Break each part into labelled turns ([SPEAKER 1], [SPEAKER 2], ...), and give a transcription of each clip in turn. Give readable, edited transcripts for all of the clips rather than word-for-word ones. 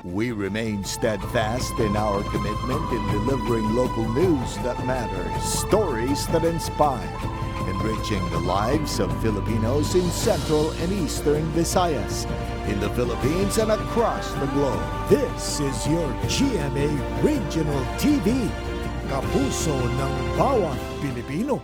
[SPEAKER 1] We remain steadfast in our commitment in delivering local news that matters, stories that inspire, enriching the lives of Filipinos in Central and Eastern Visayas, in the Philippines and across the globe.
[SPEAKER 2] This is your GMA Regional TV, kapuso ng bawat Pilipino.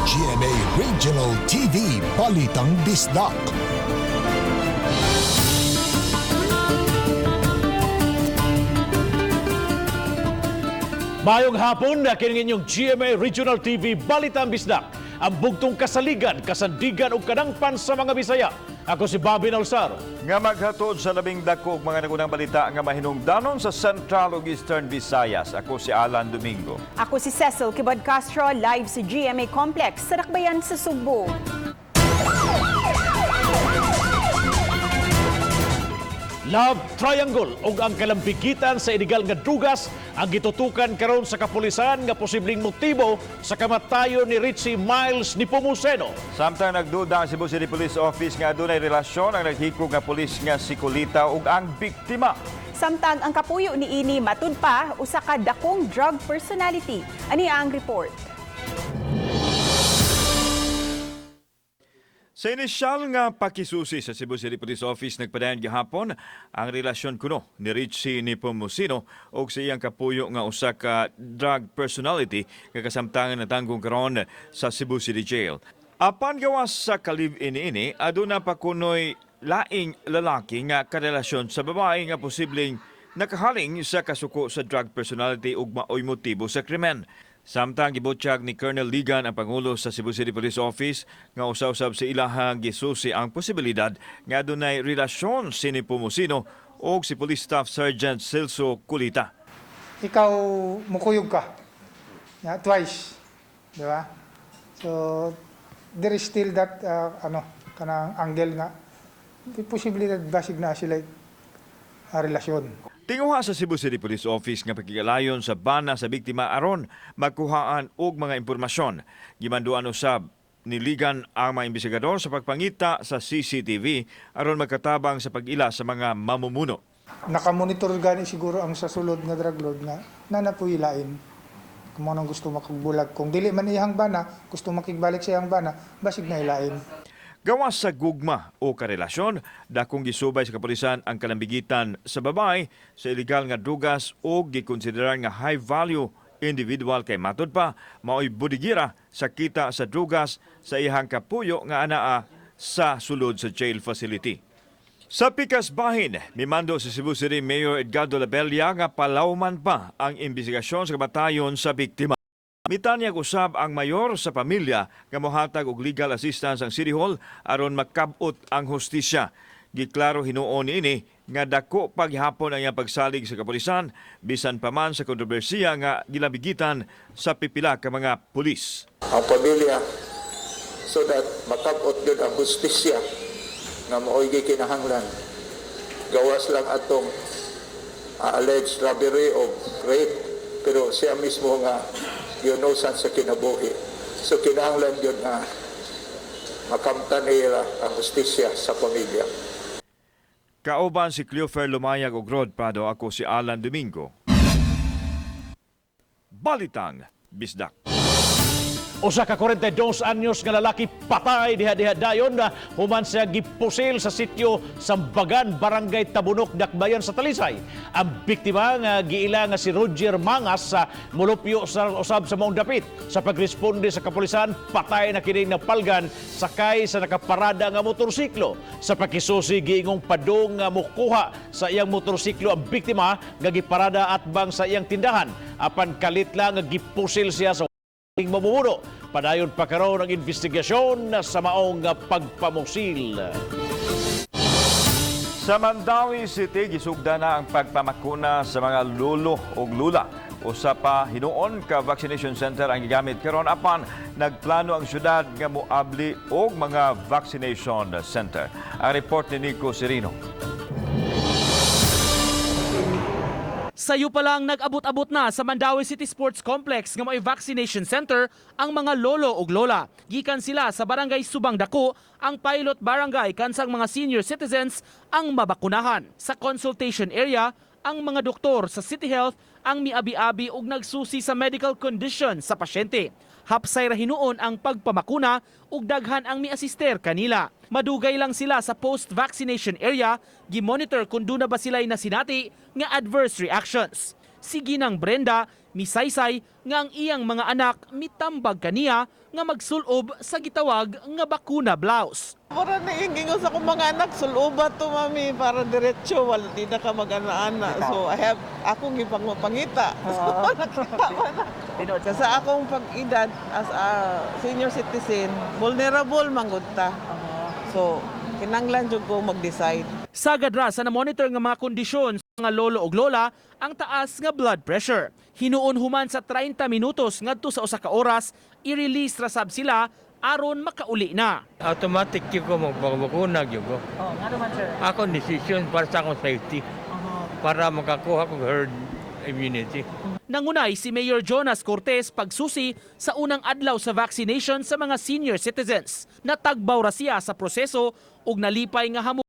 [SPEAKER 2] GMA Regional TV, Balitang Bisdak.
[SPEAKER 3] Mayong hapon na kining inyong GMA Regional TV Balitang Bisdak, ang bugtong kasaligan, kasandigan ug kadangpan sa mga Bisaya. Ako si Bobby Nalsaro.
[SPEAKER 4] Nga maghatod sa labing dako ug mga nagunang balita nga mahinungdanon sa Central ug Eastern Visayas. Ako si Alan Domingo.
[SPEAKER 5] Ako si Cecil Kibad Castro, live sa GMA Complex sa Dakbayan sa Cebu.
[SPEAKER 3] Love Triangle ug ang kalambigitan sa illegal nga drugas ang gitutukan karon sa kapulisan nga posibleng motibo sa kamatayon ni Richie Miles ni Pomuceno.
[SPEAKER 4] Samtang nagduda ang Cebu City Police Office nga adunay relasyon ang naghikog nga pulis nga si Kulita ug ang biktima.
[SPEAKER 5] Samtang ang kapuyo ni ini matud pa usa ka dakong drug personality. Ani ang report.
[SPEAKER 4] Sa inisyal nga pakisusi sa Cebu City Police Office nagpadayon gihapon ang relasyon kuno ni Richie ni Pomuceno o sa iyang kapuyo nga usa ka drug personality nga kasamtangan natanggong karon sa Cebu City Jail. Apan gawas sa kalib-in ini, aduna pa kunoy laing lalaki nga karelasyon sa babae nga posibleng nakahaling sa kasuko sa drug personality ug maoy motibo sa krimen. Samtang gibutyag ni Colonel Ligan ang Pangulo sa Cebu City Police Office nga usaw-usab sa ilahang gisusi ang posibilidad nga adunay relasyon si ni Pomuceno o si Police Staff Sergeant Celso Kulita.
[SPEAKER 6] Ikaw mukuyog ka. Yeah, twice. Di ba? So, there is still that, kanang angle nga. Posibilidad basig na sila relasyon.
[SPEAKER 4] Tinguha sa Cebu City Police Office nga pagkigalayon sa bana sa biktima aron magkuhaan og mga impormasyon. Gimanduan usab ni Ligan ang mga investigador sa pagpangita sa CCTV aron magkatabang sa pag-ila sa mga mamumuno.
[SPEAKER 6] Nakamonitor gani siguro ang sa sulod nga drug lord nga nanapuyilain. Kung anong gusto makagbulag. Kung dili man iyang bana, gusto makigbalik sa iyang bana, basig na ilain.
[SPEAKER 4] Gawas sa gugma o karelasyon, dakong gisubay sa kapulisan ang kalambigitan sa babae sa illegal nga drugas o gikonsiderar nga high-value individual kay matod pa maoy budigira sa kita sa drugas sa iyang kapuyo nga anaa sa sulod sa jail facility. Sa pikas bahin, mimando si Cebu City Mayor Edgardo Labella nga palawman pa ang investigasyon sa kamatayon sa biktima. Mitanyag usab ang mayor sa pamilya nga mohatag og legal assistance ang City Hall aron makabot ang hustisya. Giklaro hinuon ini nga dako paghapon ang iyang pagsalig sa kapulisan bisan pa man sa kontrobersiya nga gilabigitan sa pipila ka mga pulis.
[SPEAKER 7] Ang pamilya so that makabot gyud ang hustisya nga maoy gikinahanglan. Gawas lang atong alleged robbery o rape pero siya mismo nga yunusan sa kinabuhi. So kinahanglan yun na makamtan nila ang justisya sa pamilya.
[SPEAKER 4] Kauban si Cleofer Lumayag og Rod Prado, ako si Alan Domingo. Balitang Bisdak.
[SPEAKER 3] Usa ka 42 anyos nga lalaki patay diha-diha dayon na human siya gipusil sa sitio Sambagan, Barangay Tabunok, Dakbayan sa Talisay. Ang biktima nga giila nga si Roger Mangas sa mulupyo sa usab sa maong dapit. Sa pagresponde sa kapulisan, patay na kini napalgan sakay sa nakaparada nga motorsiklo. Sa pakisusi giingong padong nga mukuha sa iyang motorsiklo ang biktima nga giparada at bang sa iyang tindahan. Apan kalit lang nga gipusil siya sa mamumuno. Padayon pa karon ang investigasyon sa maong pagpamusil.
[SPEAKER 4] Sa Mandawi City, gisugda na ang pagpamakuna sa mga lolo o lula. Usa pa hinuon ka vaccination center ang gigamit karon apan nagplano ang syudad nga moabli og mga vaccination center. Ang report ni Nico Serino.
[SPEAKER 8] Sayo pa lang nag-abot-abot na sa Mandawi City Sports Complex nga may vaccination center ang mga lolo ug lola. Gikan sila sa Barangay Subang Dako, ang pilot barangay kansang mga senior citizens ang mabakunahan. Sa consultation area, ang mga doktor sa City Health ang miabi-abi ug nagsusi sa medical condition sa pasyente. Hapsay ra hinuon ang pagpamakuna ug daghan ang miasister kanila. Madugay lang sila sa post-vaccination area, gimonitor kung doon na ba sila'y nasinati nga adverse reactions. Si Ginang Brenda, misaysay nga ang iyang mga anak mitambag kaniya nga magsulob sa gitawag nga bakuna blouse.
[SPEAKER 9] Para naingingon sa akong mga anak, suloba to mami, para diretso, wala di na ka mag-ana-ana. So akong ipangmapangita. So nakita man na. Kasi akong pag-edad as a senior citizen, vulnerable manggod ta. So, kinanglan jud ko mag-decide.
[SPEAKER 8] Sagad ra sa na-monitor nga mga kondisyon sa mga lolo ug lola ang taas nga blood pressure. Hinuon human sa 30 minutos ngadto sa usa ka oras, i-release ra sab sila aron makauli na.
[SPEAKER 10] Automatic yung ko magpabakuna yung ko.
[SPEAKER 8] Oh, nga naman sir.
[SPEAKER 10] Ako decision para sa akong safety. Para makakuha ko herd immunity.
[SPEAKER 8] Nangunay si Mayor Jonas Cortez pagsusi sa unang adlaw sa vaccination sa mga senior citizens. Natagbaw ra siya sa proseso ug nalipay nga hamo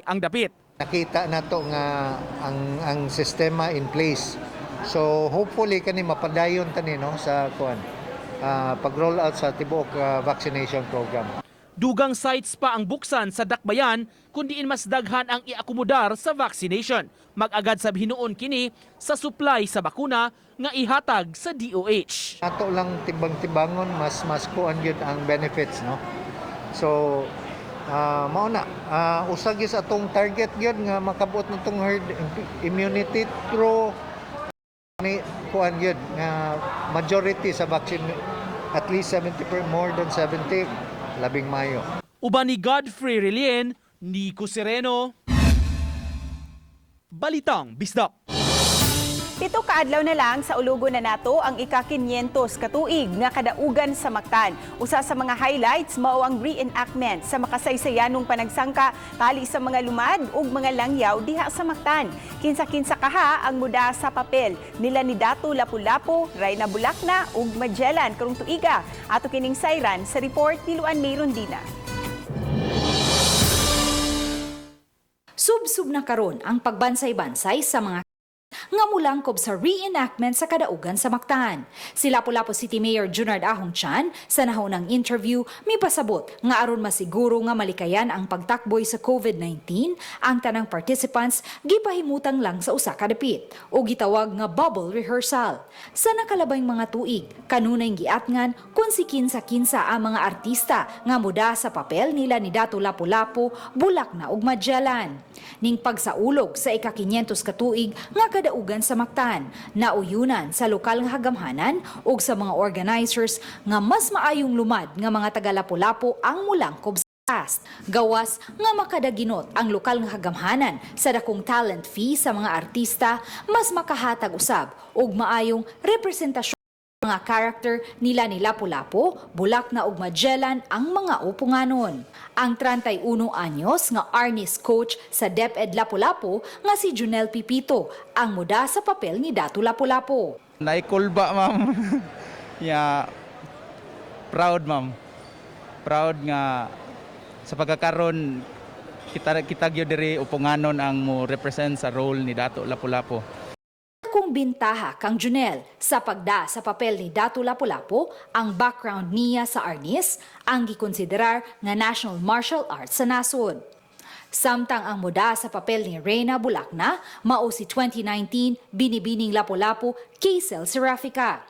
[SPEAKER 8] ang dapit.
[SPEAKER 11] Nakita na to nga ang sistema in place. So hopefully kani mapadayon tani no sa pag-roll out sa tibuok vaccination program.
[SPEAKER 8] Dugang sites pa ang buksan sa Dakbayan kundi mas daghan ang iakomodar sa vaccination. Mag-agad sab hinuon kini sa supply sa bakuna nga ihatag sa DOH.
[SPEAKER 11] Ato lang timbang-timbangon mas kuan gyud ang benefits no. So mao na usag is atong target gyud nga makabot natong herd immunity through ni kuan gyud nga majority sa vaccine at least 70 more than 70 labing Mayo.
[SPEAKER 8] Uban ni Godfrey Relien, Nico Sereno, Balitang Bisdak.
[SPEAKER 5] 7 kaadlaw na lang sa ulugo na nato ang ika-500 katuig nga kadaugan sa Mactan. Usa sa mga highlights mao ang reenactment sa makasaysayanong panagsangka tali sa mga lumad ug mga langyaw diha sa Mactan. Kinsa-kinsa kaha ang muda sa papel nila ni Dato Lapu-Lapu, Rayna Bulacna ug Magellan karong tuiga. Ato kining sayran sa report ni Luan May Rondina.
[SPEAKER 12] Sub-sub na karon ang pagbansay-bansay sa mga nga mulangkob sa reenactment sa kadaugan sa Mactan. Si Lapu-Lapu City Mayor Junard Ahong Chan sa nahunang interview mipasabot nga aron masiguro nga malikayan ang pagtakboy sa COVID-19 ang tanang participants gipahimutang lang sa usa ka dapit o gitawag nga bubble rehearsal. Sa nakalabayng mga tuig kanunay giatngan kung si kinsa-kinsa ang mga artista nga muda sa papel nila ni Dato Lapu-Lapu, Bulacna ug Magellan. Ning pagsaulog sa ika-500 katuig nga kadaugan sa Mactan, nauyunan sa lokal nga hagamhanan ug sa mga organizers nga mas maayong lumad nga mga taga Lapu-Lapu ang mulangkob sa past. Gawas nga makadaginot ang lokal nga hagamhanan sa dakong talent fee sa mga artista, mas makahatag usab ug maayong representasyon mga character nila ni Lapu-Lapu, Bulacna ug Magellan ang mga upunganon. Ang 31 anyos nga artist coach sa DepEd Lapu-Lapu nga si Junel Pipito ang muda sa papel ni Dato Lapu-Lapu.
[SPEAKER 13] Naikulba ma'am. Proud ma'am. Proud nga sa pagkakaroon kita gyud diri upunganon ang mo represent sa role ni Dato Lapu-Lapu.
[SPEAKER 12] Dakong bintaha kang Junel sa pagda sa papel ni Datu Lapu-Lapu ang background niya sa arnis ang gikonsiderar nga national martial arts sa nasod. Samtang ang muda sa papel ni Reyna Bulacna, mao si 2019 binibining Lapu-Lapu Kaysel Serafica.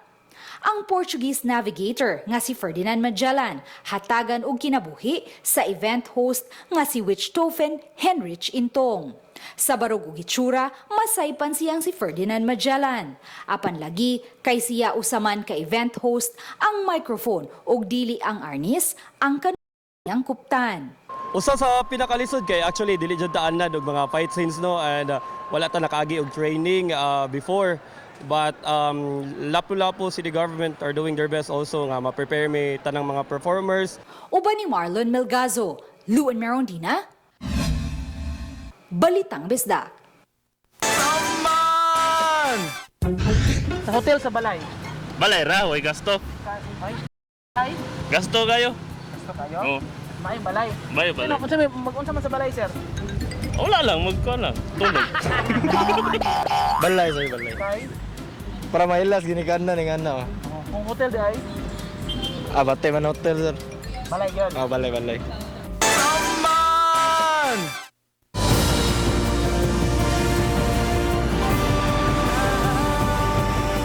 [SPEAKER 12] Ang Portuguese navigator nga si Ferdinand Magellan hatagan og kinabuhi sa event host nga si Wichthofen Heinrich Intong. Sa barog ug itsura, masaypan siyang si Ferdinand Magellan. Apan lagi kay siya usaman ka event host ang microphone ug dili ang arnis ang kaniyang kuptan.
[SPEAKER 14] Usa sa pinakalisod kay actually dili jud taanan og mga fight scenes no, and wala ta nakaagi og training before, but Lapu-Lapu city government are doing their best also nga ma-prepare me tanang mga performers.
[SPEAKER 12] Uban ni Marlon Melgazo, Luan Merondina, Balitang Bisdak.
[SPEAKER 8] Sa hotel sa balay.
[SPEAKER 15] Balay ra, way gasto.
[SPEAKER 8] Ay,
[SPEAKER 15] Gasto kayo?
[SPEAKER 8] gusto kayo?
[SPEAKER 15] Oo.
[SPEAKER 8] May balay.
[SPEAKER 15] Balay, balay.
[SPEAKER 8] Ano, mag-unsa man sa balay, sir?
[SPEAKER 15] Wala lang, magkuhan lang. Tulog.
[SPEAKER 14] Balay say balay.
[SPEAKER 8] Kay,
[SPEAKER 14] Para mailas ginikan na ning ano.
[SPEAKER 8] kung hotel di ay,
[SPEAKER 14] Batay man hotel sir.
[SPEAKER 8] balay yun.
[SPEAKER 14] Balay balay.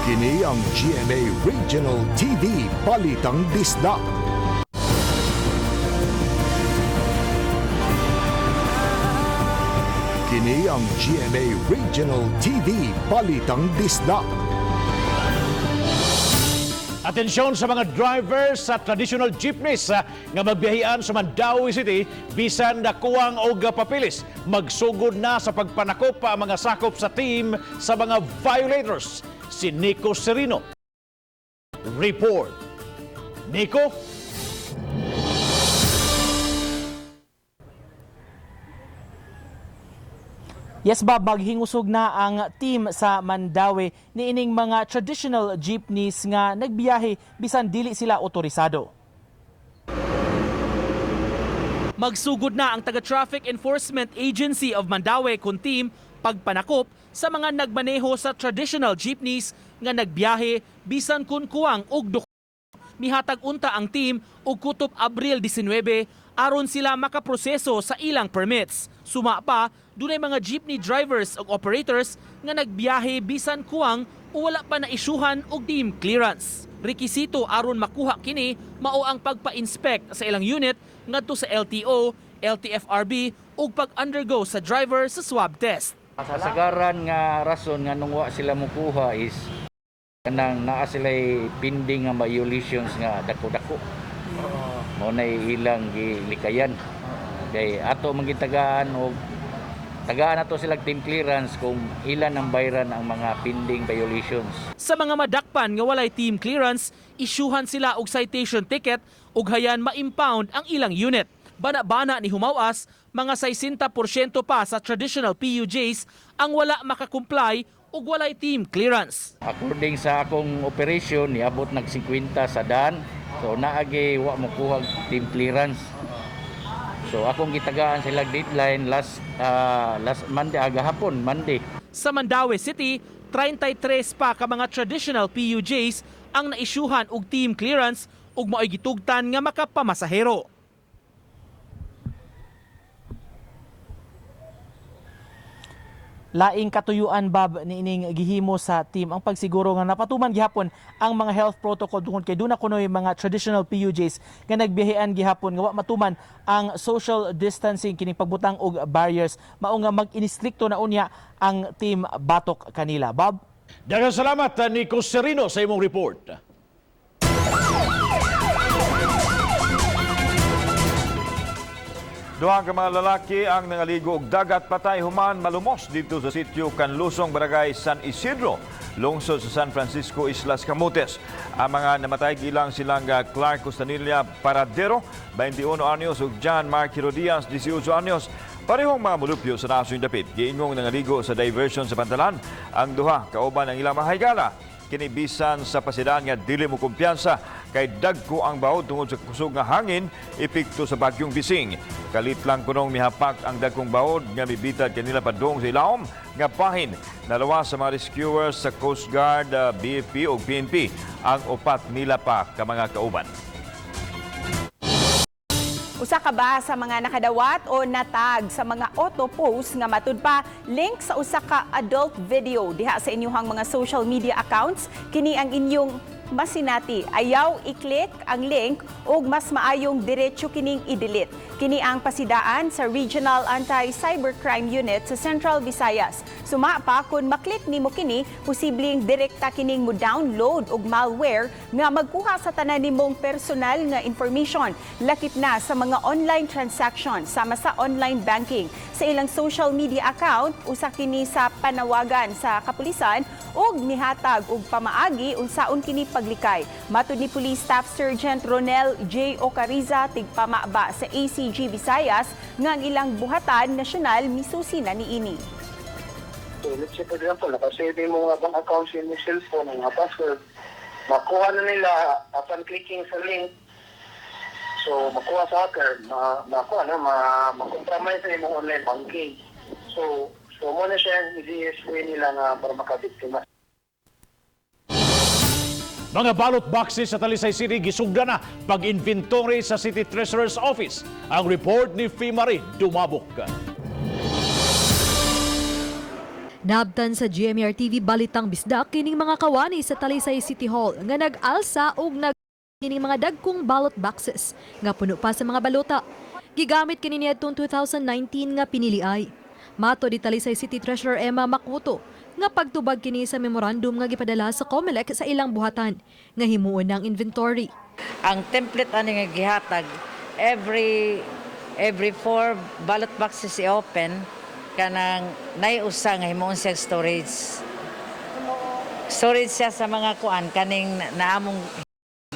[SPEAKER 2] Kini ang GMA Regional TV Balitang Bisdak. Kini ang GMA Regional TV Balitang Bisdak.
[SPEAKER 3] Atensyon sa mga drivers sa traditional jeepneys nga magbiyahian sa Mandawi City bisan nakuwang og papilis. Magsugod na sa pagpanakop ang mga sakop sa team sa mga violators. Si Nico Serino. Report. Nico?
[SPEAKER 8] Yes, Bob, maghingusog na ang team sa Mandawi niining mga traditional jeepneys nga nagbiyahe bisan dili sila otorisado. Magsugod na ang taga-Traffic Enforcement Agency of Mandawi kun team pagpanakop sa mga nagmaneho sa traditional jeepneys nga nagbiyahe bisan kun kuwang og mihatag unta ang team og kutob Abril 19 aron sila makaproseso sa ilang permits. Suma pa, dunay mga jeepney drivers o operators nga nagbiyahe bisan kuwang o wala pa naisyuhan og team clearance. Rekisito aron makuha kini mao ang pagpa-inspect sa ilang unit ngadto sa LTO, LTFRB ug pag-undergo sa driver sa swab test.
[SPEAKER 16] Kasagaran nga rason nga nung wa sila mukuha is kanang naa sila'y pending nga violations nga dako-dako. Mao na ilang gilikayan. Kay ato magitagaan og tagaan nato sila team clearance kung ilan ang bayran ang mga pending violations.
[SPEAKER 8] Sa mga madakpan nga walay team clearance, isyuhan sila og citation ticket ug hayan ma-impound ang ilang unit. Bana-bana ni humawas, mga 60% pa sa traditional PUJs ang wala makakomply ug walay team clearance.
[SPEAKER 16] According sa akong operation, niabot nag 50 sa daan. So naagi wa mo kuha team clearance. So akong gitagaan sila deadline last Monday, agahapon Monday.
[SPEAKER 8] Sa Mandawi City, 33 pa ka mga traditional PUJs ang naisyuhan og team clearance ug mao'y gitugtan nga makapamasahero. Laing katuyuan, Bob, niining gihimo sa team ang pagsiguro nga napatuman gihapon ang mga health protocol tungod kay duna kunoy mga traditional PUJs nga nagbiyahean gihapon nga wa matuman ang social distancing kining pagbutang og barriers. Mao nga mag-inistrikto na unya ang team batok kanila. Bob?
[SPEAKER 3] Daghang salamat Nico Serino sa imong report.
[SPEAKER 4] Duha ka mga lalaki ang nangaligo og dagat patay human malumos dito sa sitio Canlusong, Barangay San Isidro, lungsod sa San Francisco, Islas Camotes. Ang mga namatay gilang silang Clark Costanilla Paradero, 21 anyos, ug John Mark Herodias, 18 anyos. Parehong mga mulupyo sa nasong dapit. Giingong nangaligo sa diversion sa Pantalan. Ang duha kauban ang ilang mga higala. Kinibisan sa pasidan nga dili mo kumpiyansa kay dagko ang baho tungod sa kusog nga hangin epekto sa bagyong Bising. Kalit lang kunong mihapak ang dagkong bahod nga mibitad kanila padung sa ilawom nga bahin. Nalawas sa mga rescuers sa Coast Guard, BFP o PNP ang upat nila pa ka mga kauban.
[SPEAKER 5] Usa ka ba sa mga nakadawat o natag sa mga auto post nga matud pa link sa usa ka adult video diha sa inyong mga social media accounts? Kini ang inyong masinati. Ayaw i-click ang link o mas maayong diretso kining i-delete. Kini ang pasidaan sa Regional Anti-Cybercrime Unit sa Central Visayas. Suma pa kung maklik nimo kini, posibleng direkta kining mo download og malware nga magkuha sa tanan nimong personal nga information. Lakip na sa mga online transaction sama sa online banking. Sa ilang social media account, usa kini sa panawagan sa kapulisan og mihatag og pamaagi unsaon kini paglikay. Matud ni Police Staff Sergeant Ronel J. Ocariza tigpamaba sa ACG Visayas nga ang ilang buhatan nasyonal misusi na niini.
[SPEAKER 17] So let's say for example, nakasave mo mga bank accounts in your cellphone, mga password, makuha na nila upon clicking sa link. So makuha sa hacker, makompromise na yung online banking. So mo na siya ang easiest way nila nga para makabiktima.
[SPEAKER 3] Mga ballot boxes sa Talisay City gisugda na pag-inventory sa City Treasurer's Office. Ang report ni Marie Dumabok.
[SPEAKER 18] Nabtan sa GMA TV Balitang Bisdak kining mga kawani sa Talisay City Hall nga nag-alsa og kining mga dagkung ballot boxes nga puno pa sa mga balota. Gigamit kini niadtong 2019 nga piniliay. Mato di Talisay City Treasurer Emma Makuto nga pagtubag kini sa memorandum nga gipadala sa COMELEC sa ilang buhatan nga himuon ng inventory.
[SPEAKER 19] Ang template ani nga gihatag every 4 ballot boxes i-open kanang naiusa nga himuon siya storage. Storage siya sa mga kuan kaning naamong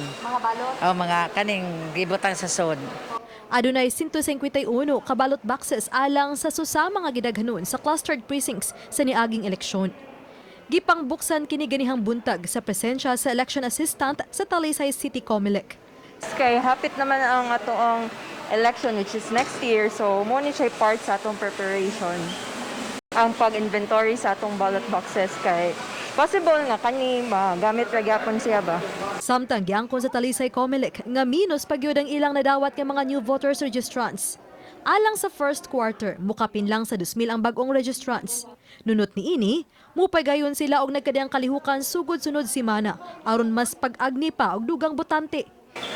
[SPEAKER 19] mga balot. Mga kaning gibutang sa sod.
[SPEAKER 18] Adunay 151 ka ballot boxes alang sa susama nga gidaghanon sa clustered precincts sa niaging eleksyon. Gipangbuksan kini ganihang buntag sa presensya sa election assistant sa Talisay City COMELEC.
[SPEAKER 20] Kay hapit naman ang atong election which is next year, so mo ni siya part sa atong preparation. Ang pag-inventory sa atong ballot boxes kay possible nga kani magamit ra gyapon siya ba.
[SPEAKER 18] Samtang giangkon sa Talisay COMELEC nga minus pagyud ang ilang nadawat nga mga new voters registrants. Alang sa first quarter, mukapin lang sa 2,000 ang bagong registrants. Nunot ni ini, mupagayon sila og nagkadiyang kalihukan sugod-sunod simana aron mas pag-agni pa og dugang botante.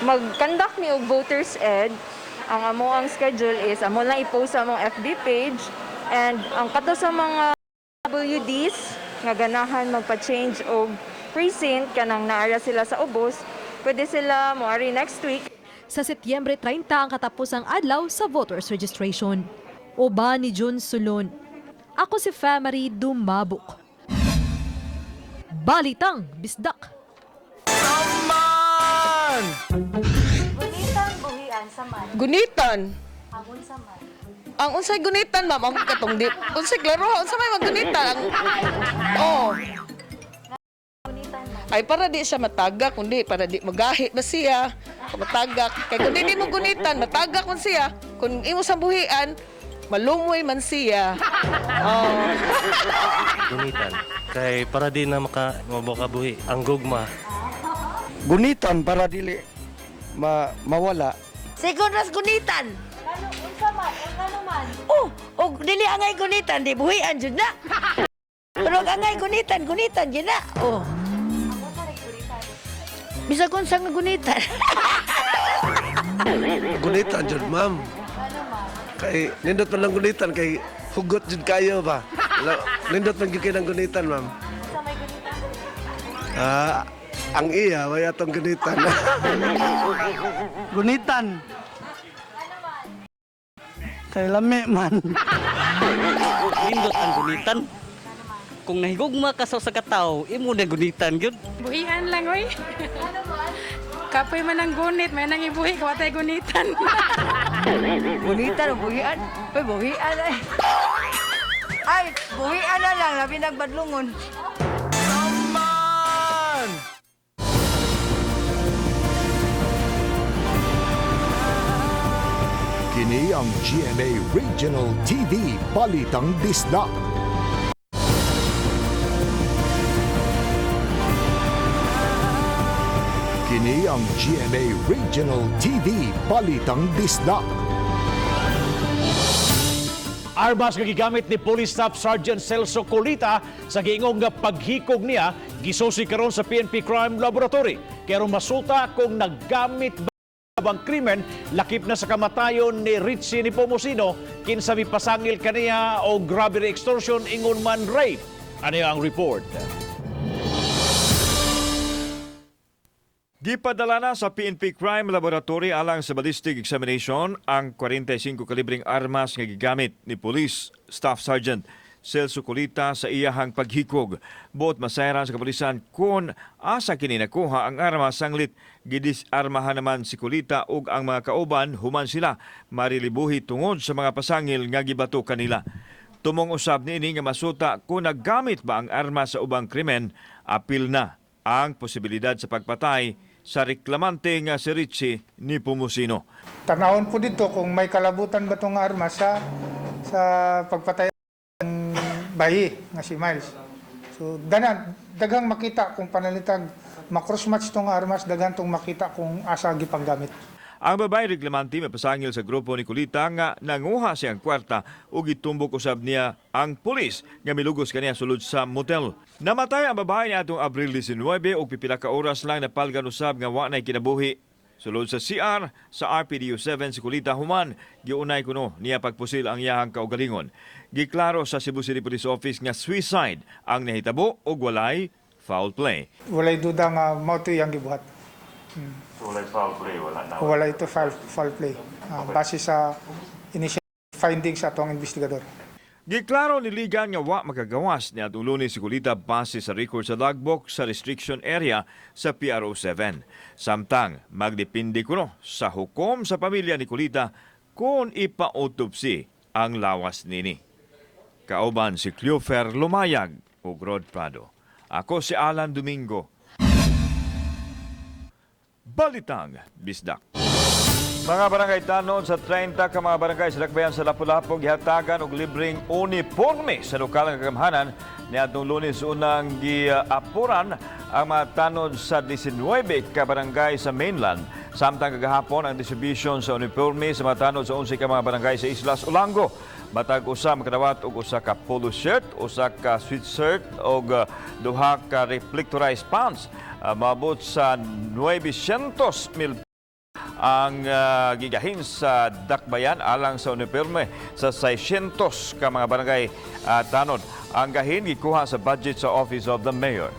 [SPEAKER 20] Mag-conduct mi og voters ed. Ang amo ang schedule is amo lang i-post sa among FB page and ang kato sa mga WDs nga ganahan magpa-change og precinct kanang naara sila sa ubos, pwede sila moari next week.
[SPEAKER 18] Sa Setyembre 30 ang katapusang adlaw sa voters registration. Oba ni Jun Sulon. Ako si Marie Dumabok. Balitang Bisdak.
[SPEAKER 9] Saman!
[SPEAKER 21] Gunitan, buhian, saman.
[SPEAKER 9] Gunitan?
[SPEAKER 21] Angon saman.
[SPEAKER 9] Ang unsay gunitan, ma'am, ang katong dip. Unsay klaro, unsay may magunitan. Oh. Ay para di siya matagak, kundi para di magahi ba siya. Matagak. Kay kundi di mo gunitan, matagak man siya. Kung imo sa buhian, malumoy man siya. Oh.
[SPEAKER 22] Gunitan. Kay para di na mabuhi ang gugma.
[SPEAKER 23] Gunitan para dili mawala.
[SPEAKER 21] Second ras gunitan. Unsa man, ano man. Oh, dili angay gunitan, di buhian jud na. Pero angay gunitan jud na. Oh. Bisa kung saan nga gunitan.
[SPEAKER 23] Gunitan jud, ma'am. Kay nindot man lang gunitan kay hugot jud kayo ba. Nindot man gyud kay ng gunitan, ma'am.
[SPEAKER 21] Unsa may gunitan?
[SPEAKER 23] Ang iya way atong gunitan.
[SPEAKER 24] Gunitan. Kay lami man.
[SPEAKER 22] Nindot ang gunitan. Kung nahigugma ka sa kataw, imo na gunitan gyud.
[SPEAKER 25] Buhian lang oy. Ano man? Kapoy man ang gunit, may nang ibuhi kawatay gunitan.
[SPEAKER 21] Gunitan o buhian? Ay, buhian ay. Ay, buhian na lang, labi nagbadlungon.
[SPEAKER 9] Saman!
[SPEAKER 2] Kini ang GMA Regional TV Balitang Bisdak. Kini ang GMA Regional TV Balitang Bisdak.
[SPEAKER 3] Armas nga gigamit ni Police Staff Sergeant Celso Colita sa giingong nga paghikog niya gisusi karon sa PNP Crime Laboratory. Kaya masuta kung naggamit ba bang krimen lakip na sa kamatayon ni Richie ni Pomosino kinsa mipasangil kaniya o robbery extortion ingon man rape. Ano ang report?
[SPEAKER 4] Gipadala na sa PNP Crime Laboratory alang sa ballistic examination ang 45 kalibring armas nga gigamit ni Police Staff Sergeant Celso Colita sa iyahang paghikog. Buot masayran sa kapulisan kung asa kini nakuha ang armas sanglit gidisarmahan naman si Colita ug ang mga kauban human sila marilibuhi tungod sa mga pasangil nga gibato kanila. Tumong usab niini nga masuta kung naggamit ba ang armas sa ubang krimen, apil na ang posibilidad sa pagpatay sa reklamante nga si Richie ni Pomosino.
[SPEAKER 1] Tanawon po dito kung may kalabutan ba itong armas sa pagpatay ng bayi nga si Miles. So daghang makita kung panalitag makrossmatch itong armas, daghang itong makita kung asa gipanggamit.
[SPEAKER 4] Ang babae reklamante mapasangil sa grupo ni Colita nga nanguha siyang kwarta ug gitumbok usab niya ang pulis nga milugos kaniya sulod sa motel. Namatay ang babae niadtong Abril 19 ug pipila ka oras lang napalgan usab nga wa nay kinabuhi. Sulod sa CR sa RPDU 7 si Colita human giunay kuno niya pagpusil ang iyahang kaugalingon. Giklaro sa Cebu City Police Office nga suicide ang nahitabo ug walay foul play.
[SPEAKER 1] Walay duda nga mao to yang gibuhat.
[SPEAKER 4] Walay foul play, wala na.
[SPEAKER 1] Wala ito foul play. Base sa initial findings sa atong investigador.
[SPEAKER 4] Giklaro ni Ligan nga wa makagawas ni atong Lunes si Colita base sa record sa logbook sa restriction area sa PRO 7. Samtang magdepende kuno sa hukom sa pamilya ni Colita kung ipa-autopsy ang lawas nini. Kauban si Cleofer Lumayag ug Rod Prado. Ako si Alan Domingo. Balitang Bisdak. Mga barangay tanod sa 30 ka mga barangay sa Dakbayan sa Lapu-Lapu gihatagan og libreng uniforme sa lokal nga kagamhanan niadtong Lunes unang giapuran ang mga tanod sa 19 ka barangay sa mainland. Samtang kagahapon ang distribution sa uniforme sa mga tanod sa 11 ka mga barangay sa Islas Olango. Matag usa makadawat og usa ka polo shirt, usa ka sweatshirt og duha ka reflectorized pants. Maabot sa 900,000 ang gigahin sa Dakbayan alang sa uniforme sa 600 ka mga barangay tanod. Ang gahin gikuha sa budget sa Office of the Mayor.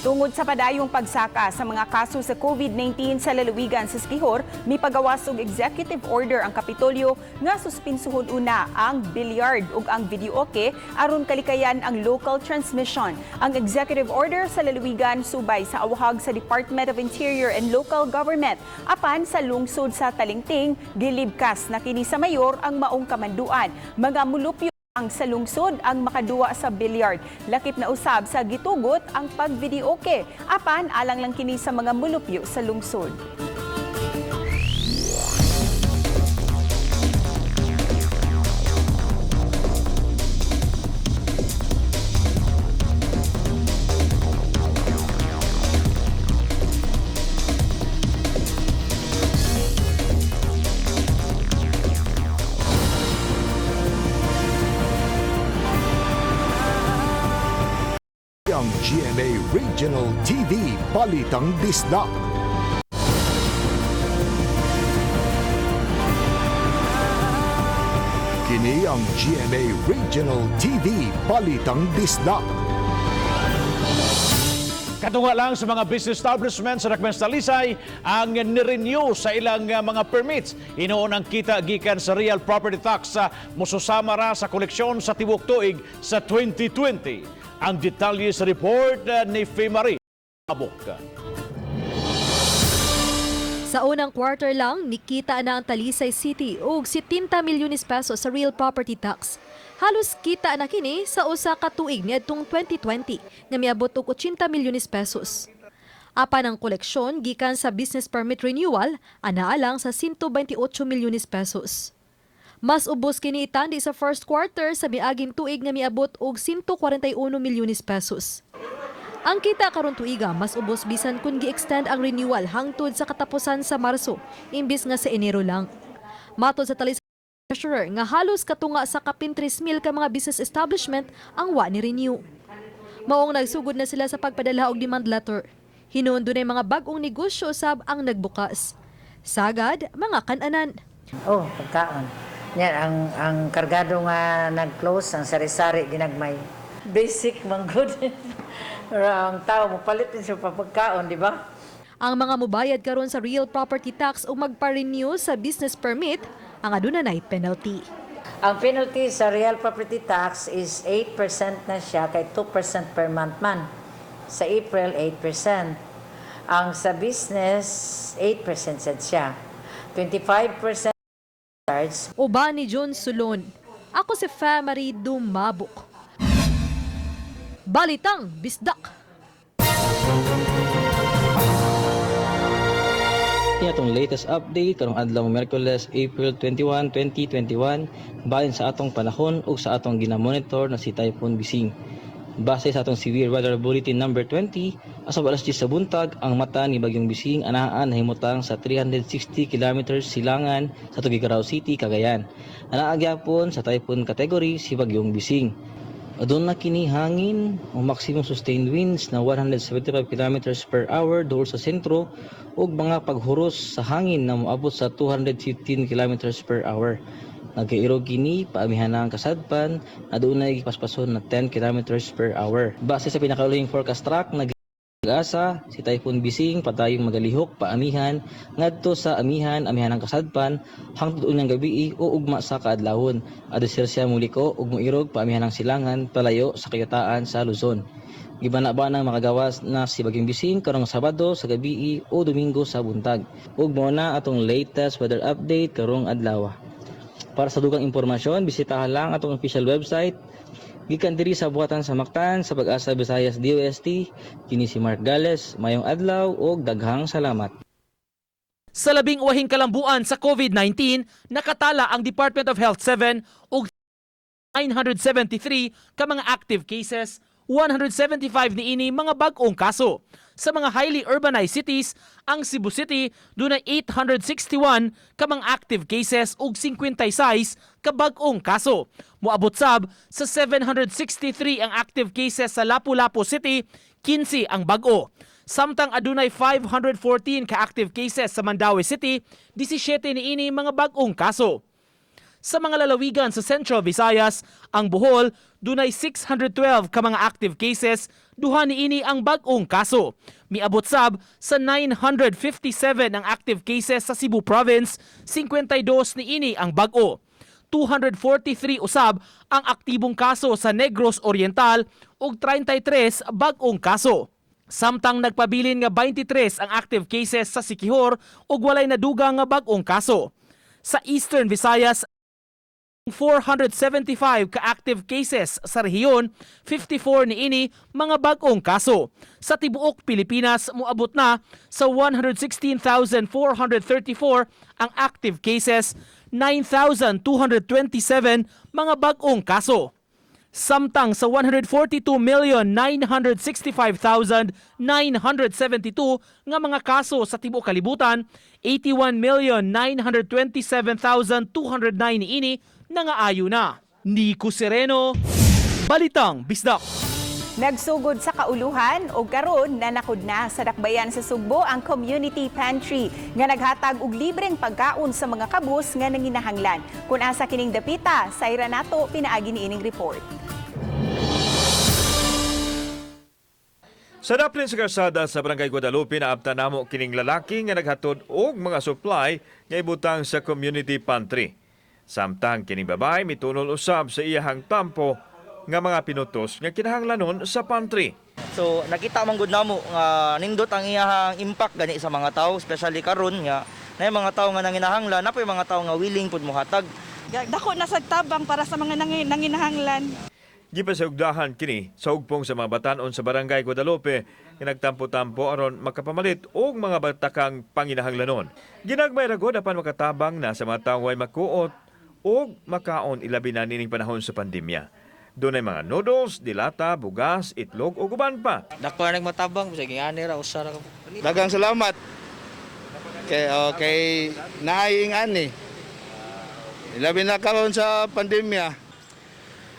[SPEAKER 5] Tungod sa padayong pagsaka sa mga kaso sa COVID-19 sa lalawigan sa Siquijor, may pagawas og executive order ang Kapitolyo nga suspinsuhon una ang bilyard ug ang videoke aron kalikayan ang local transmission. Ang executive order sa lalawigan subay sa awhag sa Department of Interior and Local Government. Apan sa lungsod sa Talingting, gilibkas na kini sa mayor ang maong kamanduan. Mga mulupyo ang sa lungsod ang makaduwa sa bilyard. Lakip na usab sa gitugot ang pag-videoke. Apan alang lang kini sa mga mulupyo sa lungsod.
[SPEAKER 2] Ang GMA Regional TV Balitang Bisdak. Kini ang GMA Regional TV Balitang Bisdak.
[SPEAKER 3] Katunga lang sa mga business establishments sa Dakbayan sa Talisay ang nirenew sa ilang mga permits. Inoon ang kita gikan sa real property tax sa mosusama ra sa koleksyon sa tibuok tuig sa 2020. Ang detalye sa report ni Marie Abok.
[SPEAKER 18] Sa unang quarter lang, nikita na ang Talisay City og 70 milyones pesos sa real property tax. Halos kita na kini sa usa ka tuig niadtong 2020 nga miabot og 80 milyones pesos. Apan ang koleksyon gikan sa business permit renewal anaa lang sa 128 milyones pesos. Mas ubos kini itandi sa first quarter sa miaging tuig nga miabot og 141 milyones pesos. Ang kita karon tuiga mas ubos bisan kun gi-extend ang renewal hangtod sa katapusan sa Marso imbis nga sa Enero lang. Matod sa talisay treasurer nga halos katunga sa kapin 3,000 ka mga business establishment ang wa ni renew. Maong nagsugod na sila sa pagpadala og demand letter. Hinuon dunay mga bag-ong negosyo sab ang nagbukas. Sagad mga kan-anan.
[SPEAKER 19] Oh, pagkaon. Yan ang kargado nga nag-close ang sari-sari ginagmay. Basic man good. Ang tao mo palit din sa pagkaon, di ba?
[SPEAKER 18] Ang mga mubayad karon sa real property tax o magpa-renew sa business permit ang adunay penalty.
[SPEAKER 19] Ang penalty sa real property tax is 8% na siya kay 2% per month man. Sa April, 8%. Ang sa business, 8% sad siya. 25% charge.
[SPEAKER 18] Uban ni John Sulon. Ako si Famary Dumabok. Balitang Bisdak.
[SPEAKER 6] Atong latest update karong adlaw Miyerkules, April 21, 2021 bahin sa atong panahon ug sa atong ginamonitor na si Typhoon Bising. Base sa atong severe weather bulletin number 20, asa alas 10 sa buntag, ang mata ni Bagyong Bising anaan nahimutang sa 360 km silangan sa Tugigaraw City, Cagayan. Anaa gyapon sa typhoon category si Bagyong Bising. Aduna kini hangin o maximum sustained winds na 175 km per hour duol sa sentro ug mga paghuros sa hangin na moabot sa 215 km per hour. Nagairog kini paamihan ang kasadpan na dunay gipaspason na 10 km per hour. Base sa pinakaulihing forecast track, nag-asa si Typhoon Bising padayong magalihok paamihan ngadto sa amihan ang kasadpan hangtod unyang gabi o ugma sa kaadlawon. Adisir siya muliko ug moirog paamihan ang silangan palayo sa kayutaan sa Luzon. Gibana-banang makagawas na si Bagyong Bising karong Sabado sa gabi o Domingo sa buntag. Ug mao na atong latest weather update karong adlaw. Para sa dugang impormasyon, bisitahan lang atong official website. Gikan diri sa buhatan sa Mactan sa Pag-asa Visayas DOST, kini si Mark Gales, mayong adlaw ug daghang salamat.
[SPEAKER 8] Sa labing uwahing kalambuan sa COVID-19, nakatala ang Department of Health 7 ug 973 ka mga active cases, 175 niini mga bag-ong kaso. Sa mga highly urbanized cities, ang Cebu City dunay 861 ka mga active cases ug 56 ka bag-ong kaso. Moabot sab sa 763 ang active cases sa Lapu-Lapu City, 15 ang bag-o. Samtang adunay 514 ka active cases sa Mandaue City, 17 niini mga bag-ong kaso. Sa mga lalawigan sa Central Visayas, ang Bohol dunay 612 ka mga active cases, duha niini ang bag-ong kaso. Miabot sab sa 957 ang active cases sa Cebu Province, 52 niini ang bag-o. 243 usab ang aktibong kaso sa Negros Oriental ug 33 bag-ong kaso. Samtang nagpabilin nga 23 ang active cases sa Siquijor ug walay nadugang nga bag-ong kaso. Sa Eastern Visayas, 475 ka-active cases sa rehiyon, 54 niini mga bag-ong kaso. Sa tibuok Pilipinas, moabot na sa 116,434 ang active cases, 9,227 mga bag-ong kaso. Samtang sa 142,965,972 nga mga kaso sa tibuok kalibutan, 81,927,209 niini nangaayo na. Nico Sereno, Balitang Bisdak.
[SPEAKER 5] Nagsugod sa kauluhan o karon na nakud na sa dakbayan sa Cebu ang community pantry nga naghatag og libreng pagkaon sa mga kabus nga nanginahanglan. Kung asa kining dapita, sayra nato pinaagi ni ining report.
[SPEAKER 4] Sa daplin sa karsada sa Barangay Guadalupe, naabtan namo kining lalaki nga naghatod og mga supply nga ibutang sa community pantry. Samtang kining babae mitunol usab sa iyahang tampo nga mga pinutos nga kinahanglanon sa pantry.
[SPEAKER 7] So nakita man gud namo nga nindot ang iyahang impact gani sa mga tawo, especially karon nga na mga tawo nga nanginahanglan, napoy mga tawo nga willing pud mohatag.
[SPEAKER 25] Dako na sa tabang para sa mga nanginahanglan.
[SPEAKER 4] Gipasayugdahan kini sa ugpong sa mga batanon sa Barangay Guadalupe nga nagtampo-tampo aron makapamalit og mga batakang panginahanglanon. Ginagmay ragod apan makatabang na sa mga tawo ay makuot og makaon ilabi na nining panahon sa pandemya. Doon ay mga noodles, dilata, bugas, itlog o guban pa.
[SPEAKER 7] Dako na nagmatabang sa gingani ra usa ra. Dagang salamat. Kay naaying ani. Ilabi na karon sa pandemya.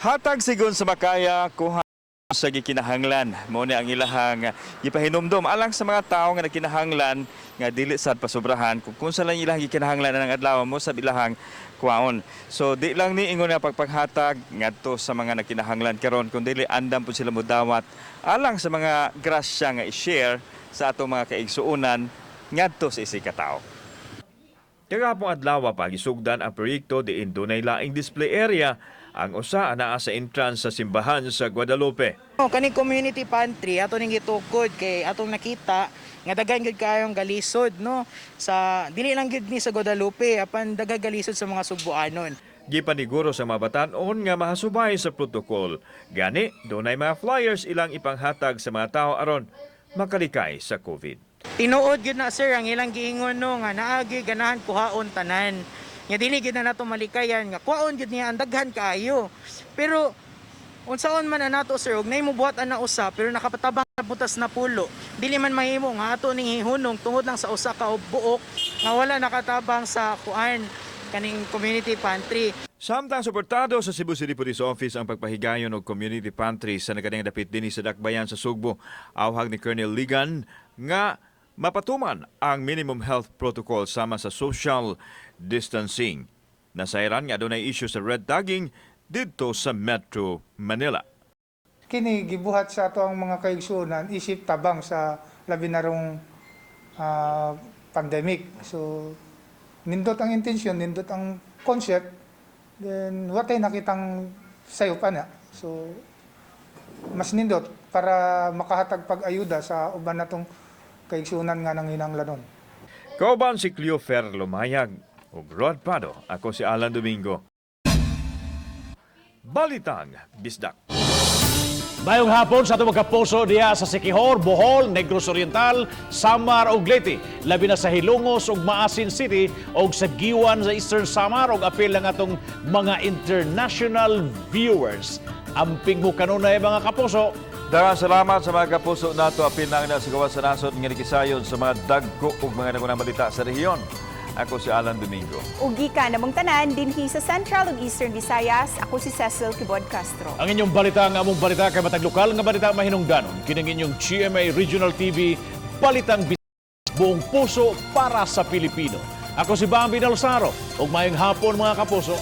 [SPEAKER 4] Hatag sigon sa makaya kuha sa gikinahanglan. Mao ni ang ilahang gipahinumdom alang sa mga tawo nga nakinahanglan nga dili sad pasobrahan kung sa lang ilang gikinahanglan ng adlaw mo sa ilahang kuwaon. So di lang ni ingon nga pagpaghatag ngadto sa mga nakinahanglan karon kun dili andam pud sila modawat alang sa mga grasya nga i-share sa atong mga kaigsuonan ngadto sa isig ka tawo. Kagapong adlaw pa gisugdan ang proyekto diin dunay laing display area ang usa naa sa entrance sa simbahan sa Guadalupe.
[SPEAKER 10] Kani community pantry ato ning gitukod kay atong nakita nga daghan gyud kayong galisod no sa dili lang gyud ni sa Guadalupe apan daghan galisod sa mga Subuanon.
[SPEAKER 4] Gipaniguro sa mga batan-on nga mahasubay sa protokol. Gani dunay mga flyers ilang ipanghatag sa mga tao aron makalikay sa COVID.
[SPEAKER 10] Tinuod gyud na sir ang ilang giingon no nga naagi ganahan kuhaon tanan. Nga dili gyud na nato malikayan nga kuhaon gyud niya ang daghan kaayo. Pero unsaon man na nato sir og nay mo buhat ana usa pero nakapatabang na butas na pulo. Dili man mahimo nga ato ning hihunong tungod lang sa usa ka buok nga wala nakatabang sa kuan kaning community pantry.
[SPEAKER 4] Samtang suportado sa Cebu City Police Office ang pagpahigayon og community pantry sa nagkadayang dapit dinhi sa Dakbayan sa Sugbo. Awhag ni Colonel Ligan nga mapatuman ang minimum health protocol sama sa social distancing. Nasairan nga dunay issue sa red tagging didto sa Metro Manila.
[SPEAKER 1] Kini gibuhat sa ato ang mga kaigsuonan isip tabang sa labi na rong pandemic. So nindot ang intensyon, nindot ang concept, then watay nakitang sayo pa na. So mas nindot para makahatag pag-ayuda sa uban natong kaigsuonan nga nang hinanglanon.
[SPEAKER 4] Kauban si Cleofer Lumayag ug Rod Pado. Ako si Alan Domingo. Balitang Bisdak.
[SPEAKER 3] Mayong hapon sa itong magkapuso diya sa Siquijor, Bohol, Negros Oriental, Samar ug Leyte. Labi na sa Hilongos ug Maasin City ug sa Giwan sa Eastern Samar ug apil lang atong mga international viewers. Amping mo kanunay mga kapuso.
[SPEAKER 4] Daghang salamat sa mga kapuso nato apil na sa gawas sa nasod nga nikisayon sa mga dagko ug mga nagunang balita sa rehiyon. Ako si Alan Domingo.
[SPEAKER 5] Ugi ka namang tanan dinhi sa Central ug Eastern Visayas. Ako si Cecil Kibod Castro.
[SPEAKER 3] Ang inyong balita nga among balita kay matag lokal nga balita mahinungdanon. Kining inyong GMA Regional TV Balitang Bisdak, buong puso para sa Pilipino. Ako si Bambi Nalsaro ug mayong hapon mga kapuso.